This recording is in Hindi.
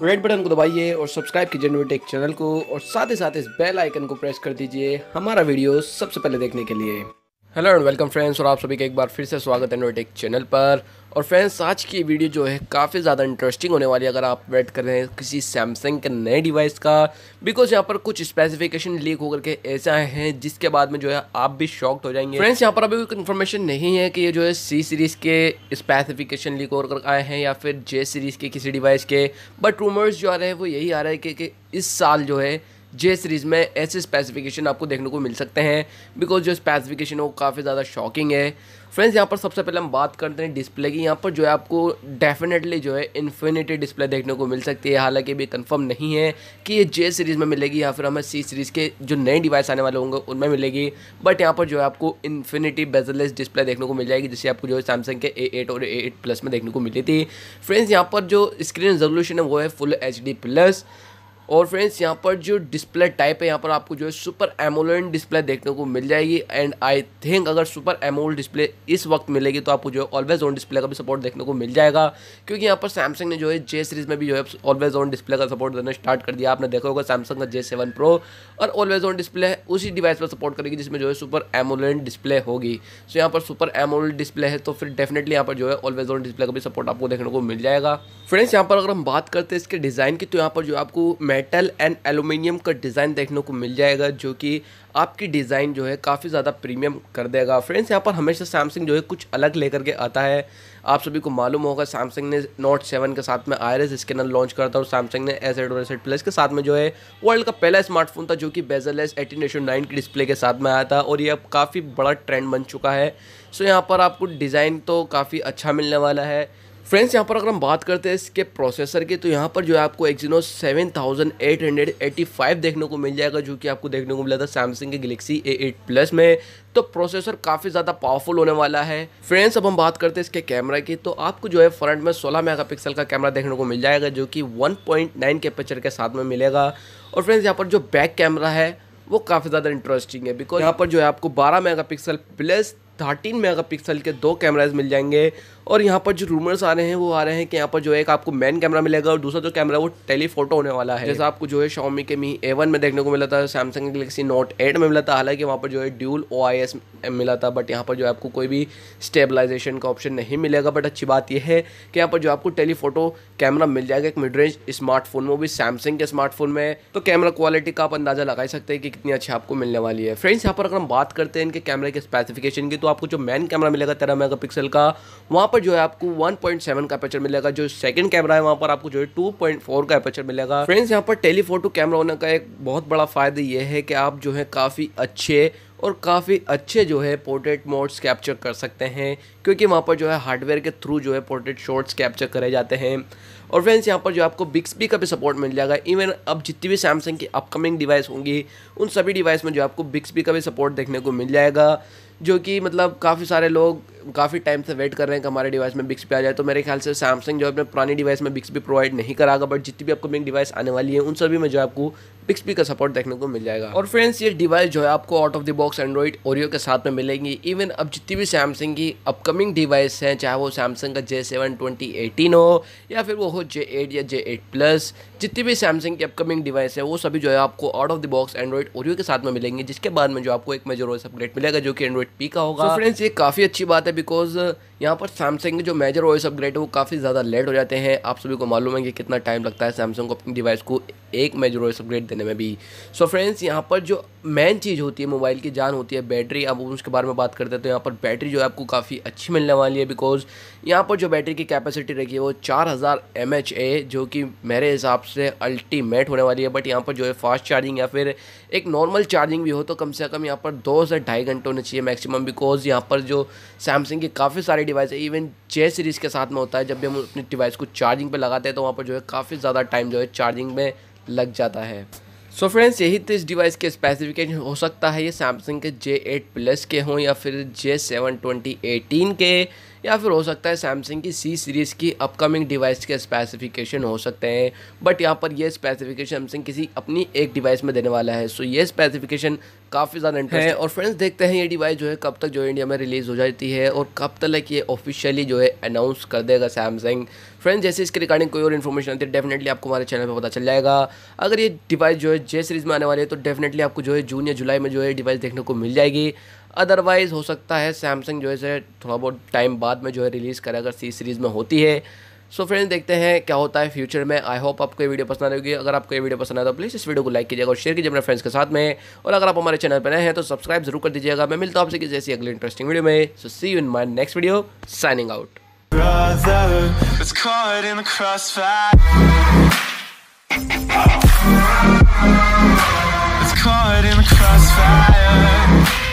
रेड बटन को दबाइए और सब्सक्राइब कीजिए न्यूटेक चैनल को और साथ ही साथ इस बेल आइकन को प्रेस कर दीजिए हमारा वीडियो सबसे पहले देखने के लिए। हेलो एंड वेलकम फ्रेंड्स, और आप सभी का एक बार फिर से स्वागत है न्यूटेक चैनल पर। और फ्रेंड्स, आज की वीडियो जो है काफ़ी ज़्यादा इंटरेस्टिंग होने वाली है अगर आप वेट कर रहे हैं किसी सैमसंग के नए डिवाइस का, बिकॉज यहाँ पर कुछ स्पेसिफिकेशन लीक होकर के ऐसे आए हैं जिसके बाद में जो है आप भी शॉक्ड हो जाएंगे। फ्रेंड्स, यहाँ पर अभी कोई इन्फॉर्मेशन नहीं है कि ये जो है सी सीरीज़ के स्पेसिफिकेशन लीक होकर आए हैं या फिर जे सीरीज़ के किसी डिवाइस के, बट रूमर्स जो आ रहे हैं वो यही आ रहा है कि इस साल जो है जे सीरीज़ में ऐसे स्पेसिफिकेशन आपको देखने को मिल सकते हैं, बिकॉज जो स्पेसिफिकेशन है वो काफ़ी ज़्यादा शॉकिंग है। फ्रेंड्स, यहाँ पर सबसे पहले हम बात करते हैं डिस्प्ले की। यहाँ पर जो है आपको डेफिनेटली जो है इन्फिनिटी डिस्प्ले देखने को मिल सकती है, हालांकि भी कंफर्म नहीं है कि ये जे सीरीज़ में मिलेगी या फिर हमें सी सीरीज़ के जो नए डिवाइस आने वाले होंगे उनमें मिलेगी। बट यहाँ पर जो है आपको इन्फिनिटी बेजलेस डिस्प्ले देखने को मिल जाएगी, जिससे आपको जो है सैमसंग के A8 और A8 प्लस में देखने को मिली थी। फ्रेंड्स, यहाँ पर जो स्क्रीन रेजोल्यूशन है वो है फुल HD प्लस। और फ्रेंड्स, यहाँ पर जो डिस्प्ले टाइप है यहाँ पर आपको जो है सुपर एमोलेड डिस्प्ले देखने को मिल जाएगी। एंड आई थिंक अगर सुपर एमोलेड डिस्प्ले इस वक्त मिलेगी तो आपको जो है ऑलवेज ऑन डिस्प्ले का भी सपोर्ट देखने को मिल जाएगा, क्योंकि यहाँ पर सैमसंग ने जो है जे सीरीज़ में भी जो है ऑलवेज ऑन डिस्प्ले का सपोर्ट देना स्टार्ट कर दिया। आपने देखा होगा सैमसंग का J7 Pro और ऑलवेज ऑन डिस्प्ले उसी डिवाइस पर सपोर्ट करेगी जिसमें जो है सुपर एमोलेड डिस्प्ले होगी। सो यहाँ पर सुपर एमोलेड डिस्प्ले है तो फिर डेफिनेटली यहाँ पर जो है ऑलवेज ऑन डिस्प्ले का भी सपोर्ट आपको देखने को मिल जाएगा। फ्रेंड्स, यहाँ पर अगर हम बात करते हैं इसके डिज़ाइन की, तो यहाँ पर जो आपको मेटल एंड एल्यूमिनियम का डिज़ाइन देखने को मिल जाएगा, जो कि आपकी डिज़ाइन जो है काफ़ी ज़्यादा प्रीमियम कर देगा। फ्रेंड्स, यहाँ पर हमेशा सैमसंग जो है कुछ अलग लेकर के आता है। आप सभी को मालूम होगा सैमसंग ने नोट 7 के साथ में आयरिस स्कैनर लॉन्च करा था, और सैमसंग ने S8 और S8 प्लस के साथ में जो है वर्ल्ड का पहला स्मार्टफोन था जो कि बेजलेस 18:9 की डिस्प्ले के साथ में आया था, और ये अब काफ़ी बड़ा ट्रेंड बन चुका है। सो यहाँ पर आपको डिज़ाइन तो काफ़ी अच्छा मिलने वाला है। फ्रेंड्स, यहाँ पर अगर हम बात करते हैं इसके प्रोसेसर की, तो यहाँ पर जो है आपको Exynos 7885 देखने को मिल जाएगा, जो कि आपको देखने को मिला था सैमसंग के गैलेक्सी A8 प्लस में। तो प्रोसेसर काफ़ी ज़्यादा पावरफुल होने वाला है। फ्रेंड्स, अब हम बात करते हैं इसके कैमरा की, तो आपको जो है फ्रंट में 16 मेगापिक्सल का कैमरा देखने को मिल जाएगा, जो कि 1.9 के अपर्चर के साथ में मिलेगा। और फ्रेंड्स, यहाँ पर जो बैक कैमरा है वो काफ़ी ज़्यादा इंटरेस्टिंग है, बिकॉज यहाँ पर जो है आपको 12 मेगापिक्सल प्लस 13 मेगापिक्सल के दो कैमराज मिल जाएंगे। और यहाँ पर जो रूमर्स आ रहे हैं वो आ रहे हैं कि यहाँ पर जो एक आपको मेन कैमरा मिलेगा और दूसरा जो कैमरा वो टेलीफोटो होने वाला है, जैसा आपको जो है Xiaomi के Mi A1 में देखने को मिला था, सैमसंग गैलेक्सी नोट 8 में मिला था। हालांकि वहाँ पर जो है ड्यूल OIS मिला था, बट यहाँ पर जो है आपको कोई भी स्टेबलाइजेशन का ऑप्शन नहीं मिलेगा। बट अच्छी बात यह है कि यहाँ पर जो आपको टेलीफोटो कैमरा मिल जाएगा एक मिड रेंज स्मार्टफोन में, वो भी सैमसंग के स्मार्टफोन में। तो कैमरा क्वालिटी का आप अंदाजा लगा सकते हैं कि कितनी अच्छी आपको मिलने वाली है। फ्रेंड्स, यहाँ पर अगर हम बात करते हैं इनके कैमरे के स्पेसिफिकेशन की, तो आपको जो मेन कैमरा मिलेगा 13 मेगापिक्सल का, वहाँ पर जो है आपको 1.7 का अपर्चर मिलेगा। जो सेकंड कैमरा है वहाँ पर आपको जो है 2.4 का अपर्चर मिलेगा। फ्रेंड्स, यहाँ पर टेलीफोटो कैमरा होने का एक बहुत बड़ा फ़ायदा ये है कि आप जो है काफ़ी अच्छे जो है पोर्ट्रेट मोड्स कैप्चर कर सकते हैं, क्योंकि वहाँ पर जो है हार्डवेयर के थ्रू जो है पोर्ट्रेट शॉट्स कैप्चर करे जाते हैं। और फ्रेंड्स, यहाँ पर जो आपको बिक्सबी का भी सपोर्ट मिल जाएगा। इवन अब जितनी भी सैमसंग की अपकमिंग डिवाइस होंगी उन सभी डिवाइस में जो आपको बिक्सबी का भी सपोर्ट देखने को मिल जाएगा, जो कि मतलब काफ़ी सारे लोग काफ़ी टाइम से वेट कर रहे हैं कि हमारे डिवाइस में बिक्सबी आ जाए। तो मेरे ख्याल से सैमसंग जो है अपने पुरानी डिवाइस में बिक्सबी प्रोवाइड नहीं करागा, बट जितनी भी अपकमिंग डिवाइस आने वाली है उन सभी में जो है आपको बिक्सबी का सपोर्ट देखने को मिल जाएगा। और फ्रेंड्स, ये डिवाइस जो है आपको out of the box Android Oreo के साथ में मिलेंगी। इवन अब जितनी भी सैमसंग की अपकमिंग डिवाइस हैं, चाहे वो सैमसंग का J7 2018 हो या फिर वो हो J8 या J8 प्लस, जितनी भी सैमसंग की अपकमिंग डिवाइस है वो सभी जो है आपको out of the box Android Oreo के साथ में मिलेंगे, जिसके बाद में जो आपको एक मेजर ओएस अपग्रेड मिलेगा जो कि एंड्रॉइड P का होगा। तो फ्रेंड्स, ये काफ़ी अच्छी बात है, बिकॉज यहाँ पर सैमसंग के जो मेजर ओएस अपग्रेड है वो काफ़ी ज़्यादा लेट हो जाते हैं। आप सभी को मालूम है कि कितना टाइम लगता है सैमसंग को अपनी डिवाइस को एक मेजर ओएस अपग्रेड देने में भी। सो फ्रेंड्स, यहाँ पर जो मेन चीज़ होती है मोबाइल की जान होती है बैटरी। अब उसके बारे में बात करते हैं तो यहाँ पर बैटरी जो है आपको काफ़ी अच्छी मिलने वाली है, बिकॉज यहाँ पर जो बैटरी की कैपेसिटी रखी है वो 4000 mAh है, जो कि मेरे हिसाब से अल्टीमेट होने वाली है। बट यहाँ पर जो है फास्ट चार्जिंग या फिर एक नॉर्मल चार्जिंग भी हो तो कम से कम यहाँ पर 2 से ढाई घंटे होने चाहिए मैक्सिमम, बिकॉज यहाँ पर जो सैमसंग की काफ़ी सारी डिवाइस है, इवन जे सीरीज़ के साथ में होता है, जब भी हम अपनी डिवाइस को चार्जिंग पे लगाते हैं तो वहाँ पर जो है काफ़ी ज़्यादा टाइम जो है चार्जिंग में लग जाता है। सो फ्रेंड्स, यही तो इस डिवाइस के स्पेसिफिकेशन हो सकता है ये सैमसंग के J8 प्लस के हों या फिर J7 2018 के, या फिर हो सकता है सैमसंग की सी सीरीज़ की अपकमिंग डिवाइस के स्पेसिफिकेशन हो सकते हैं। बट यहाँ पर ये स्पेसिफिकेशन सैमसंग किसी अपनी एक डिवाइस में देने वाला है। सो ये स्पेसिफिकेशन काफ़ी ज़्यादा इंटरेस्टिंग है। और फ्रेंड्स देखते हैं ये डिवाइस जो है कब तक जो है इंडिया में रिलीज़ हो जाती है और कब तक ये ऑफिशियली जो है अनाउंस कर देगा सैमसंग। फ्रेंड्स जैसे इसके रिगार्डिंग कोई और इन्फॉर्मेशन आती है डेफिनेटली आपको हमारे चैनल पे पता चल जाएगा। अगर ये डिवाइस जो है जे सीरीज़ में आने वाली है तो डेफिनेटली आपको जो है जून या जुलाई में जो है डिवाइस देखने को मिल जाएगी। अदरवाइज़ हो सकता है सैमसंग जो है थोड़ा बहुत टाइम बाद में जो है रिलीज़ करे अगर सी सीरीज़ में होती है। सो फ्रेंड्स देखते हैं क्या होता है फ्यूचर में। आई होप आपको ये वीडियो पसंद आएगी। अगर आपको ये वीडियो पसंद आए तो प्लीज़ इस वीडियो को लाइक कीजिएगा और शेयर कीजिए अपने फ्रेंड्स के साथ में। और अगर आप हमारे चैनल पर नए हैं तो सब्सक्राइब जरूर कर दीजिएगा। मैं मिलता हूँ आपसे किसी ऐसी अगली इंटरेस्टिंग वीडियो में। So see you in my next video, signing out. It's caught in the crossfire. It's caught in the crossfire.